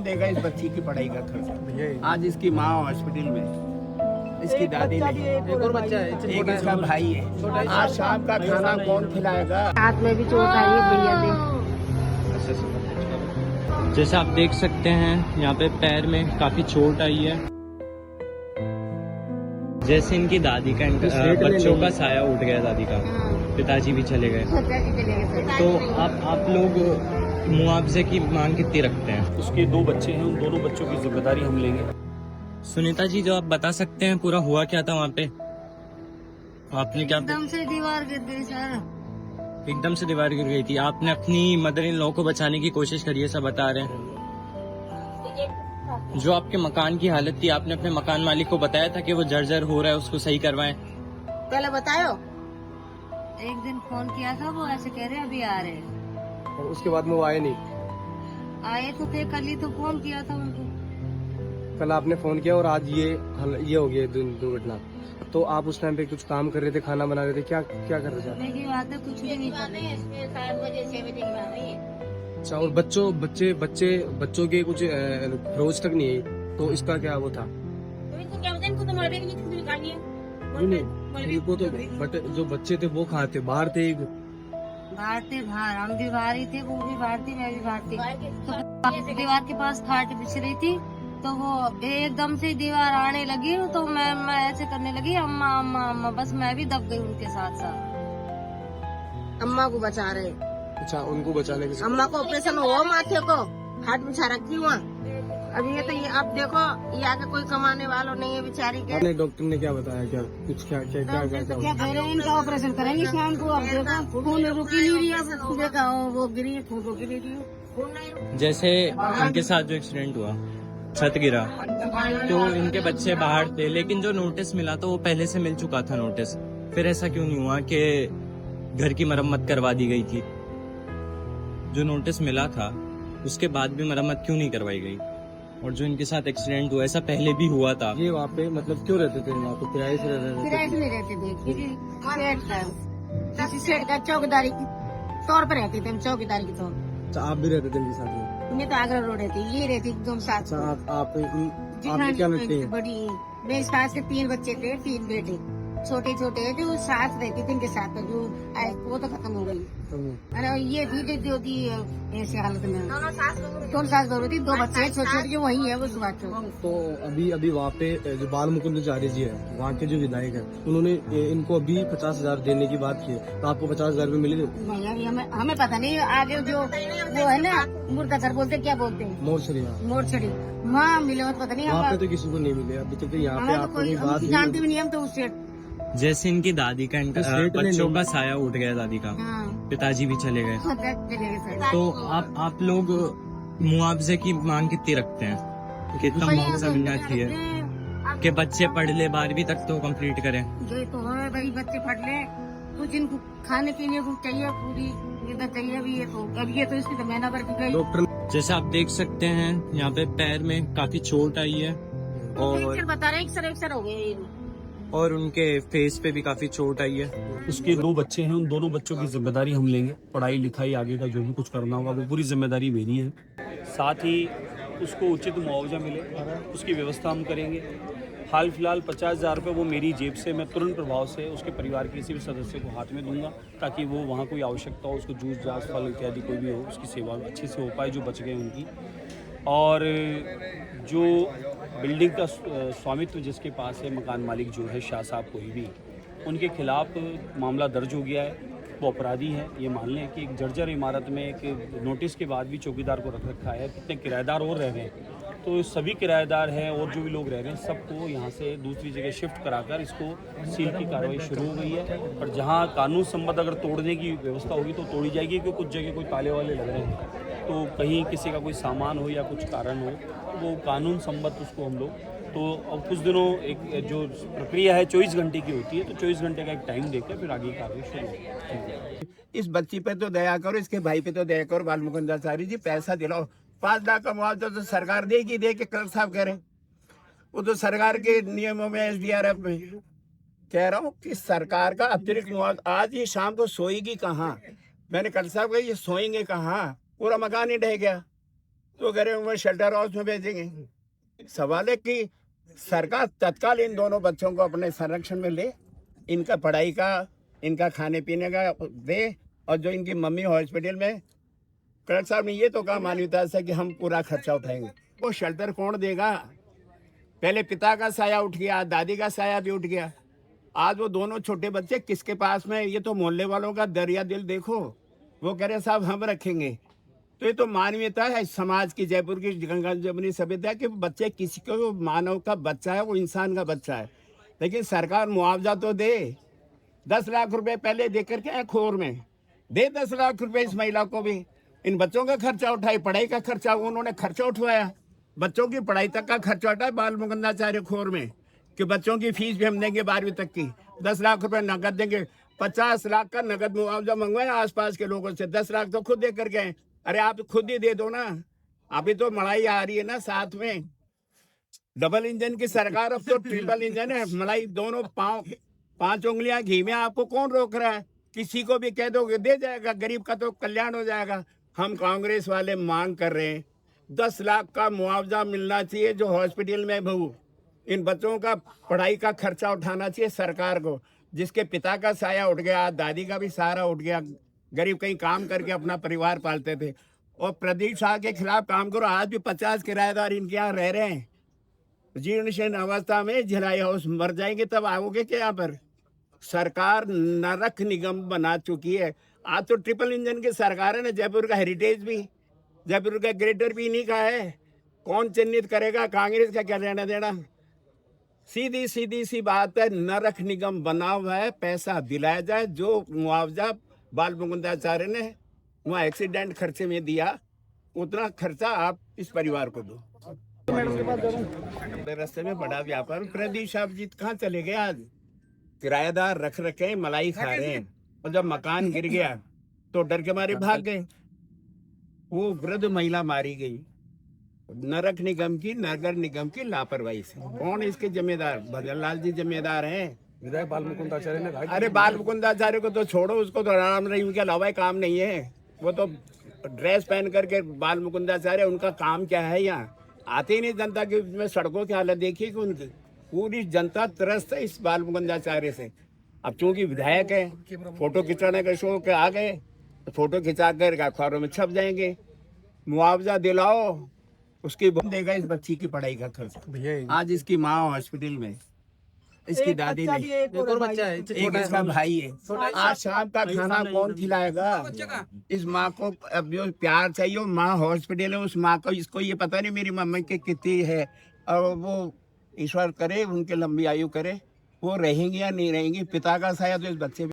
देगा इस बच्ची की पढ़ाई का खर्चा? आज इसकी माँ हॉस्पिटल में, इसकी दादी नहीं, एक और बच्चा है, एक इसका भाई है। आज शाम का खाना कौन खिलाएगा? हाथ में भी चोट आई है भैया दे। जैसे आप देख सकते हैं यहाँ पे पैर में काफी चोट आई है। जैसे इनकी दादी का बच्चों का साया उठ गया, दादी का, पिताजी भी चले गए। तो आप लोग मुआवजे की मांग कितनी रखते हैं? उसके 2 बच्चे हैं, उन दोनों बच्चों की जिम्मेदारी हम लेंगे। सुनीता जी, जो आप बता सकते हैं पूरा हुआ क्या था वहाँ पे? आपने क्या एकदम से दीवार गिर गई सर। एकदम से दीवार गिर गई थी। आपने अपनी मदर इन लॉ को बचाने की कोशिश करी है, सब बता रहे हैं। जो आपके मकान की हालत थी, आपने अपने मकान मालिक को बताया था कि वो जर्जर हो रहा है, उसको सही करवाएं? पहले बतायो। एक दिन फोन किया था, वो ऐसे कह रहे अभी आ रहे हैं। और उसके बाद में वो आए नहीं। आए तो थे, कल ही तो फोन किया था उनको। कल आपने फोन किया और आज ये हो गया दुर्घटना। तो आप उस टाइम पे कुछ काम कर रहे थे, खाना बना रहे थे, क्या क्या कर रहे थे? की बात है, कुछ भी नहीं कर रहे। 7 बजे 6 बजे की बात है। अच्छा, और बच्चों के कुछ रोज तक नहीं है, तो इसका क्या वो था? तो इनको क्या बताया, इनको तो मार देंगे, खुद निकालिए। नहीं, इनको तो बट जो बच्चे थे वो कहाँ थे? बाहर थे? बाहर थे, बाहर हम भी बाहर ही थे, वो भी बाहर थी, मैं भी बाहर थी। तो दीवार के पास खाट बिछ रही थी, तो वो एकदम से दीवार आने लगी, तो मैं ऐसे करने लगी, अम्मा अम्मा अम्मा, बस मैं भी दब गई उनके साथ साथ। अम्मा को बचा रहे। अच्छा, उनको बचाने के अम्मा को ऑपरेशन हुआ माथे को, हाथ बिछा रखी वहाँ। अभी ये तो ये अब देखो, ये आके कोई कमाने वालों नहीं है बेचारी के। डॉक्टर ने क्या बताया? क्या कुछ क्या कह रहे हैं, इनका ऑपरेशन करेंगे शाम को। अब देखो खून रुकी नहीं रही, अब सुबह का वो गिरी, खून रुकी नहीं रही। जैसे इनके साथ जो एक्सीडेंट हुआ, छत गिरा, तो इनके बच्चे बाहर थे, लेकिन जो नोटिस मिला तो वो पहले से मिल चुका था नोटिस। फिर ऐसा क्यों नहीं हुआ कि घर की मरम्मत करवा दी गई थी? जो नोटिस मिला था उसके बाद भी मरम्मत क्यों नहीं करवाई गई? और जो इनके साथ एक्सीडेंट हुआ, ऐसा पहले भी हुआ था। ये वहाँ पे मतलब क्यों रहते थे? वहाँ पे किराए से रहते थे? किराए से नहीं रहते थे, किसी सेठ का चौकीदारी के तौर पर रहते थे हम, चौकीदारी के तौर पर। अच्छा, आप भी रहते थे इनके साथ में? मैं तो आगरा रोड रहती, ये रहती एकदम साथ। अच्छा, आप क्या लगते हैं? बड़ी मेरी सास के 3 बच्चे थे, 3 बेटे, छोटे छोटे है। जो सास रहती थी इनके साथ, जो वो तो खत्म हो गई। अरे ये भी देती होती ऐसी हालत में। दोनों सास बहू थी, 2 बच्चे छोटे छोटे, जो वही है वो बात। तो अभी वहाँ पे जो बाल मुकुंद चार्य जी है, वहाँ के जो विधायक है, उन्होंने इनको अभी 50,000 देने की बात की है। तो आपको 50,000 रुपये मिले? नहीं, अभी हमें पता नहीं। आगे जो वो है ना, मुर्दा घर बोलते, क्या बोलते हैं, मोरछड़ी, वहाँ मिले हो पता नहीं। वहाँ पे तो किसी को नहीं मिले अभी तक। यहाँ पे आपको बात जानते भी नहीं हम तो उससे। जैसे इनकी दादी का बच्चों का साया उठ गया, दादी का, पिताजी भी चले गए। तो आप लोग मुआवजे की मांग कितनी रखते हैं? कितना मुआवजा मिलना चाहिए कि बच्चे पढ़ ले, 12वीं तक तो कंप्लीट करें? जो तो है भाई, बच्चे पढ़ ले, कुछ इनको खाने पीने को चाहिए, पूरी इधर चाहिए भी। ये तो इसकी तो महीना भर की गई। डॉक्टर जैसे आप देख सकते हैं यहाँ पे पैर में काफी चोट आई है, और बता रहे एक्सर हो गए, और उनके फेस पे भी काफी चोट आई है। उसके 2 बच्चे हैं, उन दोनों बच्चों की जिम्मेदारी हम लेंगे। पढ़ाई लिखाई आगे का जो भी कुछ करना होगा वो पूरी जिम्मेदारी मेरी है। साथ ही उसको उचित मुआवजा मिले, उसकी व्यवस्था हम करेंगे। हाल फिलहाल 50,000 रुपये वो मेरी जेब से मैं तुरंत प्रभाव से उसके परिवार के किसी भी सदस्य को हाथ में दूंगा, ताकि वो वहाँ कोई आवश्यकता हो, उसको जूस जास फल इत्यादि कोई भी हो, उसकी सेवा अच्छे से हो पाए, जो बच गए उनकी। और जो बिल्डिंग का स्वामित्व जिसके पास है, मकान मालिक जो है, शाह साहब कोई भी, उनके खिलाफ मामला दर्ज हो गया है। वो अपराधी है, ये मान लें कि एक जर्जर इमारत में एक नोटिस के बाद भी चौकीदार को रख रखा है। कितने किराएदार और रह रहे हैं, तो सभी किराएदार हैं और जो भी लोग रह रहे हैं, सबको यहाँ से दूसरी जगह शिफ्ट कराकर इसको सील की कार्रवाई शुरू हो गई है। और जहाँ कानून सम्मत अगर तोड़ने की व्यवस्था होगी तो तोड़ी जाएगी, क्योंकि कुछ जगह कोई ताले वाले लग रहे हैं, तो कहीं किसी का कोई सामान हो या कुछ कारण हो, वो कानून सम्मत उसको हम लोग, तो अब कुछ दिनों एक जो प्रक्रिया है 24 घंटे की होती है, तो 24 घंटे का एक टाइम देकर फिर आगे कार्रवाई शुरू होगी। इस बच्ची पे तो दया करो, इसके भाई पे तो दया करो। बाल मुकुंद चार्य जी, पैसा दिलाओ। 5 लाख का मुआवजा तो सरकार देगी, दे के कलर साहब कह रहे हैं। वो तो सरकार के नियमों में, SDRF में कह रहा हूँ कि सरकार का अतिरिक्त मुआवजा। आज ये शाम को सोएगी कहाँ? मैंने कल साहब कहा, ये सोएंगे कहाँ? पूरा मकान ही ढह गया। तो कह रहे हैं वो शेल्टर हाउस में भेजेंगे। सवाल है कि सरकार तत्काल इन दोनों बच्चों को अपने संरक्षण में ले, इनका पढ़ाई का, इनका खाने पीने का दे, और जो इनकी मम्मी हॉस्पिटल में, कलेक्टर साहब ने ये तो कहा मान्यता से कि हम पूरा खर्चा उठाएंगे। वो शेल्टर कौन देगा? पहले पिता का साया उठ गया, दादी का साया भी उठ गया, आज वो दोनों छोटे बच्चे किसके पास में? ये तो मोहल्ले वालों का दरिया दिल देखो, वो कह रहे साहब हम रखेंगे। तो ये तो मानवीयता है समाज की, जयपुर की गंगा जमुनी सभ्यता कि बच्चे किसी को, मानव का बच्चा है, वो इंसान का बच्चा है। लेकिन सरकार मुआवजा तो दे, 10 लाख रुपए पहले दे करके खोर में दे, 10 लाख रुपए इस महिला को भी, इन बच्चों का खर्चा उठाए, पढ़ाई का खर्चा उन्होंने खर्चा उठवाया, बच्चों की पढ़ाई तक का खर्चा उठाया बाल मुकुंदाचार्य खोर में, कि बच्चों की फीस भी हम देंगे 12वीं तक की, 10 लाख रुपए नगद देंगे, 50 लाख का नगद मुआवजा मंगवाया आसपास के लोगों से, 10 लाख तो खुद दे कर गए। अरे आप खुद ही दे दो ना, अभी तो मलाई आ रही है ना साथ में, डबल इंजन की सरकार, अब तो ट्रिपल इंजन है, मलाई दोनों पाँव 5 उंगलियां घी में, आपको कौन रोक रहा है? किसी को भी कह दोगे दे जाएगा, गरीब का तो कल्याण हो जाएगा। हम कांग्रेस वाले मांग कर रहे हैं 10 लाख का मुआवजा मिलना चाहिए, जो हॉस्पिटल में बहू, इन बच्चों का पढ़ाई का खर्चा उठाना चाहिए सरकार को, जिसके पिता का साया उठ गया, दादी का भी सहारा उठ गया, गरीब कहीं काम करके अपना परिवार पालते थे। और प्रदीप शाह के खिलाफ काम करो, आज भी 50 किराएदार इनके यहाँ रह रहे हैं, जीर्ण शीर्ण अवस्था में, झिलाई हाउस, मर जाएंगे तब आओगे क्या यहाँ पर? सरकार नरक निगम बना चुकी है। आज तो ट्रिपल इंजन की सरकार है ना, जयपुर का हेरिटेज भी, जयपुर का ग्रेटर भी इन्हीं का है, कौन चिन्हित करेगा? कांग्रेस का क्या लेना देना? सीधी सीधी सी बात है, नरक निगम बना हुआ है, पैसा दिलाया जाए, जो मुआवजा बाल मुकुंदाचार्य ने वहाँ एक्सीडेंट खर्चे में दिया, उतना खर्चा आप इस परिवार को दो। रास्ते में बड़ा व्यापार, प्रदीप साहब जी कहाँ चले गए? आज किराएदार रख रखे मलाई खा रहे हैं, और जब मकान गिर गया तो डर के मारे भाग गए। वो वृद्ध महिला मारी गई नरक निगम की, नगर निगम की लापरवाही से। कौन इसके जिम्मेदार? भजन लाल जी जिम्मेदार हैं। विधायक बाल मुकुंदाचार्य ने कहा, अरे बाल मुकुंदाचार्य को तो छोड़ो, उसको तो राम रहीम के अलावा काम नहीं है। वो तो ड्रेस पहन करके बाल मुकुंदाचार्य, उनका काम क्या है? यहाँ आते ही नहीं जनता के में, सड़कों की हालत देखिए कि उनकी पूरी जनता त्रस्त है इस बाल मुकुंदाचार्य से। अब चूंकि विधायक है, फोटो खिंचाने का शौक के आ गए, तो फोटो खिंचा कर अखबारों में छप जाएंगे। मुआवजा दिलाओ, उसकी देगा इस बच्ची की पढ़ाई का खर्च। आज इसकी माँ हॉस्पिटल में, इसकी दादी नहीं, एक इसका भाई है। आज शाम का खाना कौन खिलाएगा इस माँ को? अब जो प्यार चाहिए, माँ हॉस्पिटल है, उस माँ को, इसको ये पता नहीं मेरी मम्मी की कितनी है, और वो ईश्वर करे उनके लंबी आयु करे, वो रहेंगी या नहीं रहेंगी। पिता का साया तो इस बच्चे